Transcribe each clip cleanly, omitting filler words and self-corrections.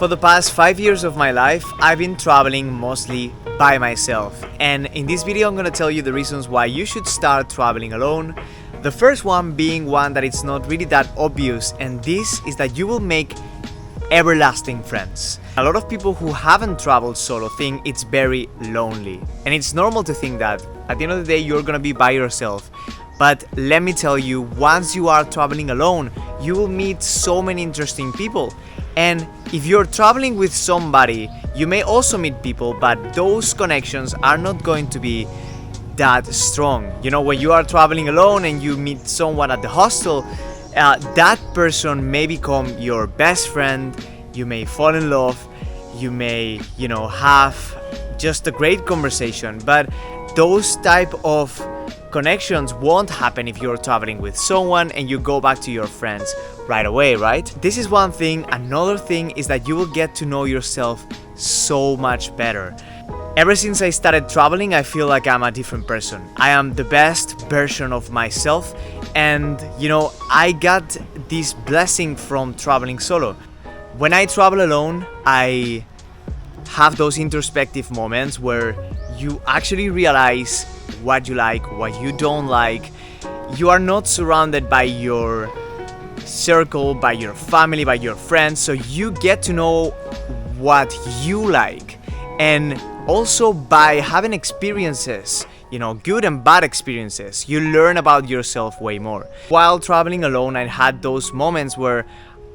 For the past 5 years of my life, I've been traveling mostly by myself. And in this video, I'm gonna tell you the reasons why you should start traveling alone. The first one being one that it's not really that obvious, and this is that you will make everlasting friends. A lot of people who haven't traveled solo think it's very lonely. And it's normal to think that. At the end of the day, you're gonna be by yourself. But let me tell you, once you are traveling alone, you will meet so many interesting people. And if you're traveling with somebody, you may also meet people, but those connections are not going to be that strong. You know, when you are traveling alone and you meet someone at the hostel, that person may become your best friend. You may fall in love. You may, have just a great conversation. But those type of connections won't happen if you're traveling with someone and you go back to your friends right away, right? This is one thing. Another thing is that you will get to know yourself so much better. Ever since I started traveling, I feel like I'm a different person. I am the best version of myself, and I got this blessing from traveling solo. When I travel alone, I have those introspective moments where you actually realize what you like, what you don't like. You are not surrounded by your circle, by your family, by your friends, so you get to know what you like. And also by having experiences, good and bad experiences, you learn about yourself way more. While traveling alone, I had those moments where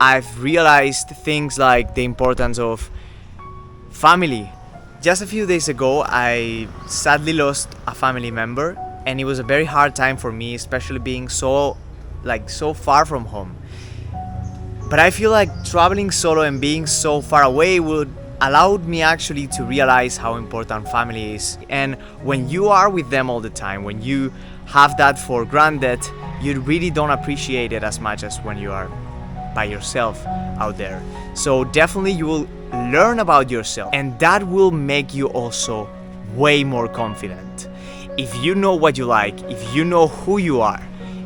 I've realized things like the importance of family. Just a few days ago, I sadly lost a family member, and it was a very hard time for me, especially being so far from home. But I feel like traveling solo and being so far away would allowed me actually to realize how important family is. And when you are with them all the time, when you have that for granted, you really don't appreciate it as much as when you are by yourself out there. So definitely you will learn about yourself, and that will make you also way more confident. If you know what you like, if you know who you are,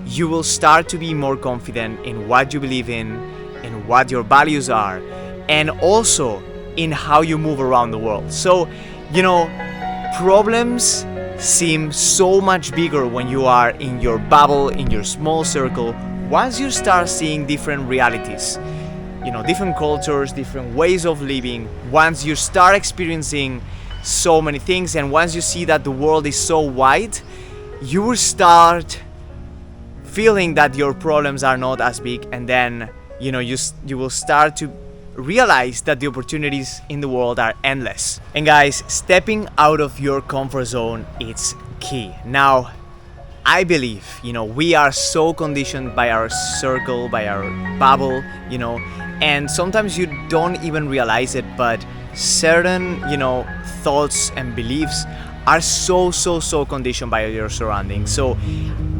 you will start to be more confident in what you believe in what your values are, and also in how you move around the world. So, problems seem so much bigger when you are in your bubble, in your small circle. Once you start seeing different realities, different cultures, different ways of living, once you start experiencing so many things, and once you see that the world is so wide, you will start feeling that your problems are not as big, and then you will start to realize that the opportunities in the world are endless. And guys, stepping out of your comfort zone is key. Now, I believe, we are so conditioned by our circle, by our bubble, and sometimes you don't even realize it, but certain, thoughts and beliefs are so conditioned by your surroundings. So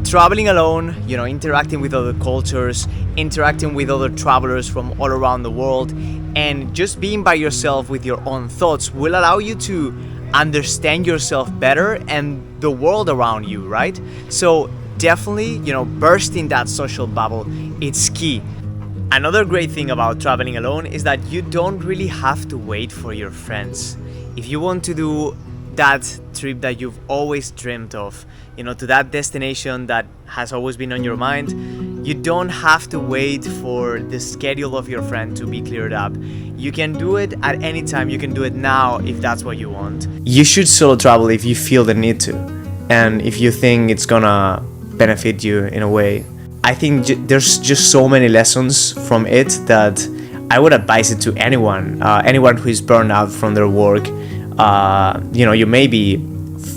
traveling alone, interacting with other cultures, interacting with other travelers from all around the world, and just being by yourself with your own thoughts will allow you to understand yourself better and the world around you, right? So definitely, bursting that social bubble, it's key. Another great thing about traveling alone is that you don't really have to wait for your friends. If you want to do that trip that you've always dreamed of, to that destination that has always been on your mind, you don't have to wait for the schedule of your friend to be cleared up. You can do it at any time. You can do it now if that's what you want. You should solo travel if you feel the need to, and if you think it's gonna benefit you in a way. I think there's just so many lessons from it that I would advise it to anyone who is burned out from their work. You may be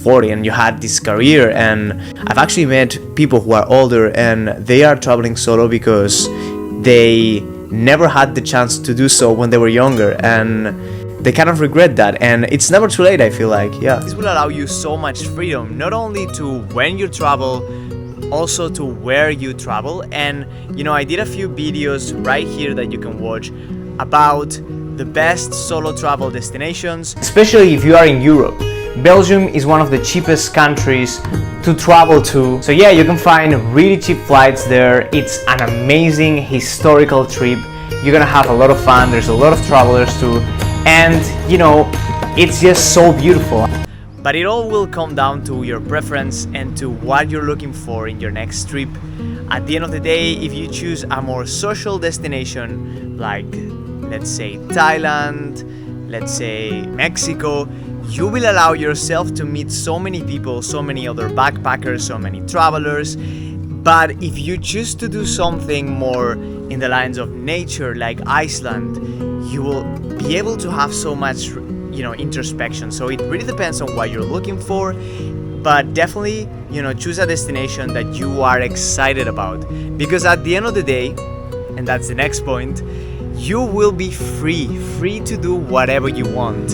40 and you had this career, and I've actually met people who are older and they are traveling solo because they never had the chance to do so when they were younger, and they kind of regret that. And it's never too late, I feel like. This will allow you so much freedom, not only to when you travel, also to where you travel. And I did a few videos right here that you can watch about the best solo travel destinations, especially if you are in Europe. Belgium is one of the cheapest countries to travel to. So yeah, you can find really cheap flights there. It's an amazing historical trip. you're gonna have a lot of fun. There's a lot of travelers too, and you know, it's just so beautiful. But it all will come down to your preference and to what you're looking for in your next trip. At the end of the day, if you choose a more social destination like, let's say, Thailand, let's say Mexico, you will allow yourself to meet so many people, so many other backpackers, so many travelers. But if you choose to do something more in the lines of nature like Iceland, you will be able to have so much, you know, introspection. So it really depends on what you're looking for, but definitely, you know, choose a destination that you are excited about, because at the end of the day, and that's the next point, you will be free to do whatever you want,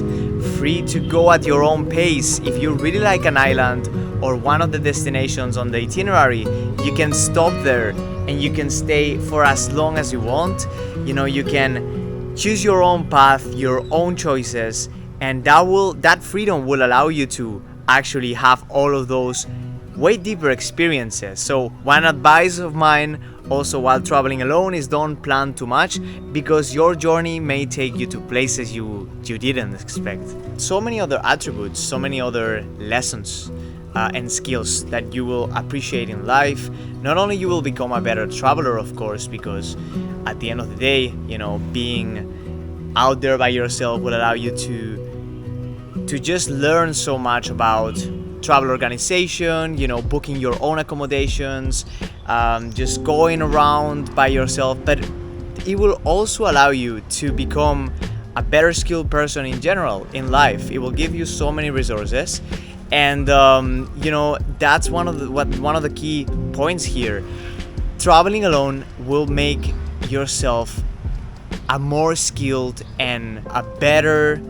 free to go at your own pace. If you really like an island or one of the destinations on the itinerary, you can stop there and you can stay for as long as you want. You know, you can choose your own path, your own choices, and that freedom will allow you to actually have all of those way deeper experiences. So one advice of mine also while traveling alone is don't plan too much, because your journey may take you to places you didn't expect. So many other attributes, so many other lessons and skills that you will appreciate in life. Not only you will become a better traveler, of course, because at the end of the day, you know, being out there by yourself will allow you to just learn so much about travel organization, you know, booking your own accommodations, just going around by yourself. But it will also allow you to become a better skilled person in general in life. It will give you so many resources, and you know, that's one of the key points here. Traveling alone will make yourself a more skilled and a better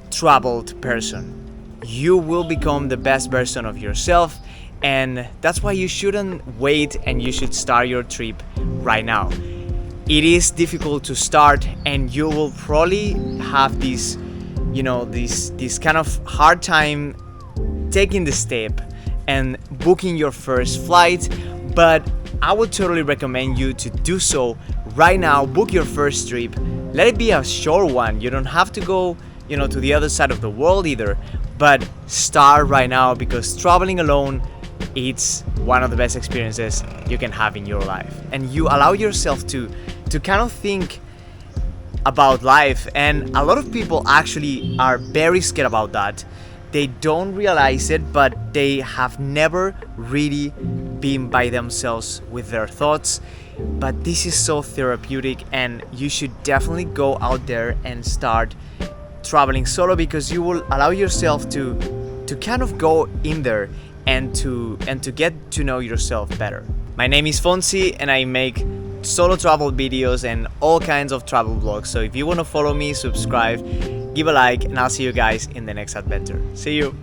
traveled person. You will become the best version of yourself, and that's why you shouldn't wait, and you should start your trip right now. It is difficult to start, and you will probably have this, you know, this kind of hard time taking the step and booking your first flight. But I would totally recommend you to do so right now. Book your first trip. Let it be a short one. You don't have to go, you know, to the other side of the world either, but start right now, because traveling alone, it's one of the best experiences you can have in your life. And you allow yourself to kind of think about life. And a lot of people actually are very scared about that. They don't realize it, but they have never really been by themselves with their thoughts. But this is so therapeutic, and you should definitely go out there and start traveling solo, because you will allow yourself to kind of go in there and to get to know yourself better. My name is Fonsi, and I make solo travel videos and all kinds of travel vlogs. So if you want to follow me, subscribe, give a like, and I'll see you guys in the next adventure. See you.